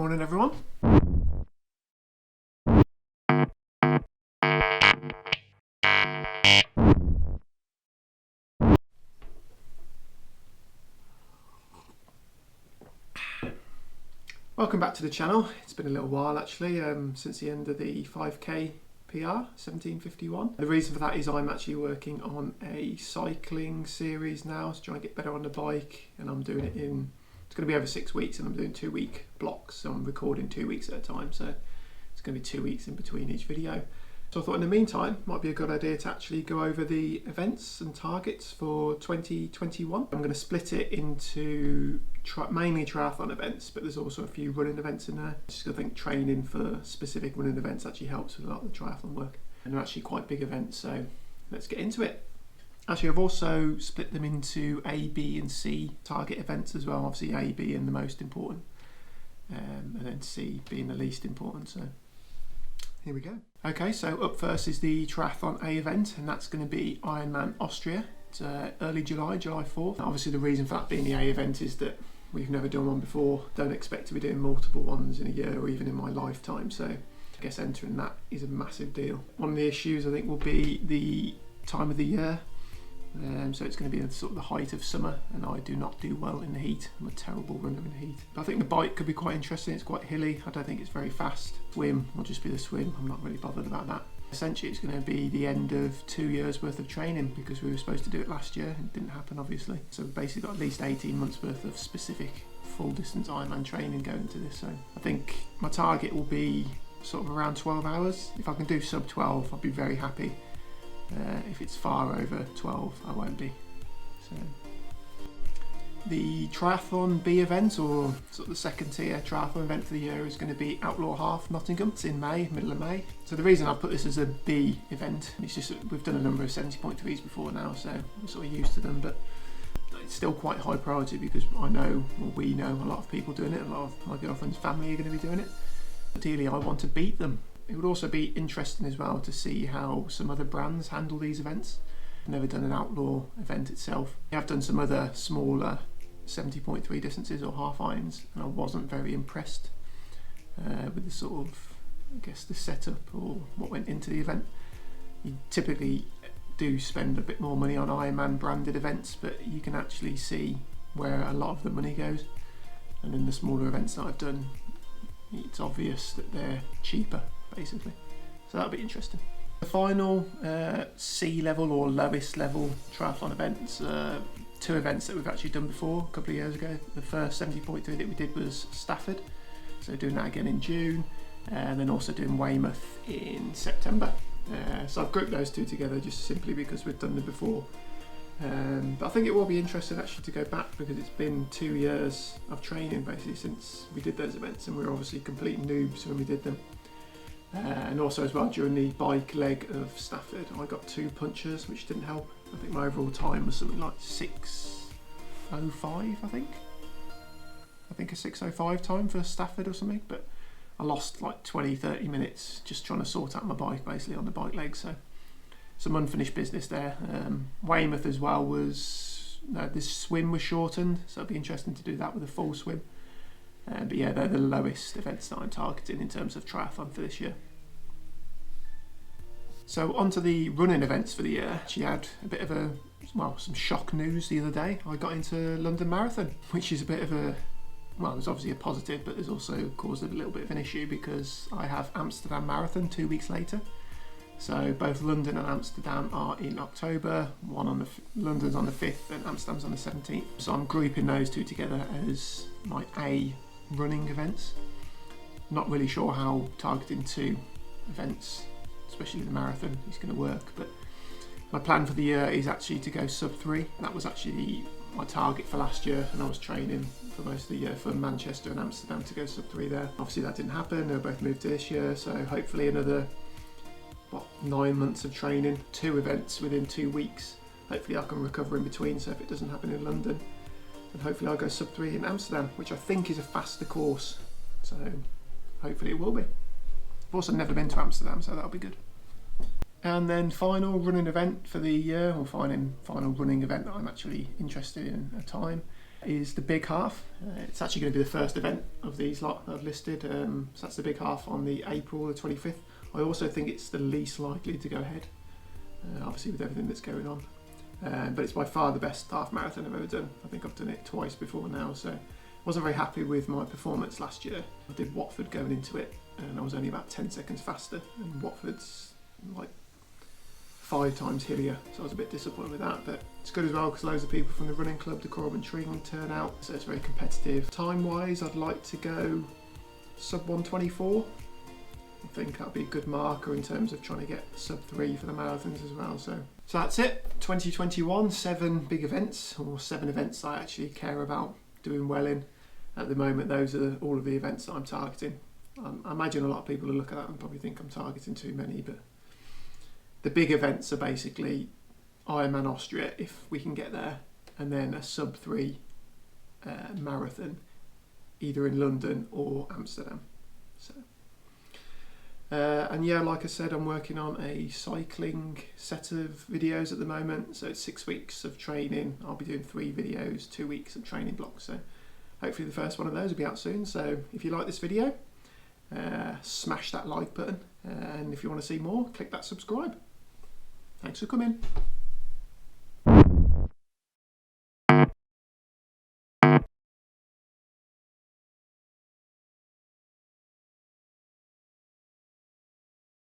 Morning everyone. Welcome back to the channel. It's been a little while actually since the end of the 5k PR 1751. The reason for that is I'm actually working on a cycling series now to try and get better on the bike, and I'm doing it it's going to be over 6 weeks, and I'm doing 2-week blocks, so I'm recording 2 weeks at a time, so it's going to be 2 weeks in between each video. So I thought in the meantime might be a good idea to actually go over the events and targets for 2021. I'm going to split it into mainly triathlon events, but there's also a few running events in there. Just I think training for specific running events actually helps with a lot of the triathlon work, and they're actually quite big events, so let's get into it. Actually, I've also split them into A, B and C target events as well. Obviously A being the most important, and then C being the least important, so here we go. Okay, so up first is the Triathlon A event, and that's going to be Ironman Austria. It's early July, July 4th. Obviously the reason for that being the A event is that we've never done one before. Don't expect to be doing multiple ones in a year or even in my lifetime, so I guess entering that is a massive deal. One of the issues I think will be the time of the year. So it's going to be sort of the height of summer, and I do not do well in the heat. I'm a terrible runner in the heat. But I think the bike could be quite interesting. It's quite hilly. I don't think it's very fast. Swim will just be the swim. I'm not really bothered about that. Essentially, it's going to be the end of 2 years worth of training, because we were supposed to do it last year. It didn't happen, obviously. So we've basically got at least 18 months worth of specific full distance Ironman training going to this. So I think my target will be sort of around 12 hours. If I can do sub 12, I'll be very happy. If it's far over 12, I won't be. So the Triathlon B event, or sort of the second tier triathlon event for the year, is going to be Outlaw Half Nottingham. It's in May, middle of May. So the reason I put this as a B event is just that we've done a number of 70.3s before now, so we're sort of used to them, but it's still quite high priority because I know, or we know, a lot of people doing it. A lot of my girlfriend's family are going to be doing it. Ideally, I want to beat them. It would also be interesting as well to see how some other brands handle these events. I've never done an outlaw event itself. I have done some other smaller 70.3 distances or half irons, and I wasn't very impressed with the sort of, I guess, the setup or what went into the event. You typically do spend a bit more money on Ironman branded events, but you can actually see where a lot of the money goes. And in the smaller events that I've done, it's obvious that they're cheaper, basically. So that'll be interesting. The final C level or lowest level triathlon events, 2 events that we've actually done before a couple of years ago. The first 70.3 that we did was Stafford, so doing that again in June, and then also doing Weymouth in September. So I've grouped those 2 together just simply because we've done them before. But I think it will be interesting actually to go back, because it's been 2 years of training basically since we did those events, and we were obviously complete noobs when we did them. And also as well, during the bike leg of Stafford, I got 2 punches, which didn't help. I think my overall time was something like 6:05, I think a 6:05 time for Stafford or something, but I lost like 20-30 minutes just trying to sort out my bike basically on the bike leg, so some unfinished business there. Weymouth as well was, this swim was shortened, so it'd be interesting to do that with a full swim. But yeah, they're the lowest events that I'm targeting in terms of triathlon for this year. So onto the running events for the year. She had a bit of some shock news the other day. I got into London Marathon, which is a bit of there's obviously a positive, but there's also caused a little bit of an issue because I have Amsterdam Marathon 2 weeks later. So both London and Amsterdam are in October. London's on the 5th and Amsterdam's on the 17th. So I'm grouping those 2 together as my A running events. Not really sure how targeting 2 events, especially the marathon, is going to work, but my plan for the year is actually to go sub 3. That was actually my target for last year, and I was training for most of the year for Manchester and Amsterdam to go sub 3 there. Obviously that didn't happen. They were both moved to this year, so hopefully another 9 months of training, 2 events within 2 weeks. Hopefully I can recover in between, so if it doesn't happen in London, and hopefully I'll go sub 3 in Amsterdam, which I think is a faster course, so hopefully it will be. I've also never been to Amsterdam, so that'll be good. And then final running event for the year, or final running event that I'm actually interested in at a time, is the big half. It's actually going to be the first event of these lot I've listed, so that's the big half on the April the 25th. I also think it's the least likely to go ahead, obviously with everything that's going on. But it's by far the best half marathon I've ever done. I think I've done it twice before now, so I wasn't very happy with my performance last year. I did Watford going into it, and I was only about 10 seconds faster, and Watford's like 5 times hillier, so I was a bit disappointed with that, but it's good as well because loads of people from the running club, the Corban Tring, turn out, so it's very competitive. Time wise, I'd like to go sub 124. I think that'd be a good marker in terms of trying to get sub 3 for the marathons as well. So that's it, 2021, 7 big events, or 7 events I actually care about doing well in. At the moment, those are all of the events that I'm targeting. I imagine a lot of people will look at that and probably think I'm targeting too many, but the big events are basically Ironman Austria, if we can get there, and then a sub 3 marathon, either in London or Amsterdam. So, and yeah, like I said, I'm working on a cycling set of videos at the moment. So it's 6 weeks of training. I'll be doing 3 videos, 2 weeks of training blocks. So hopefully the first one of those will be out soon. So if you like this video, smash that like button. And if you want to see more, click that subscribe. Thanks for coming.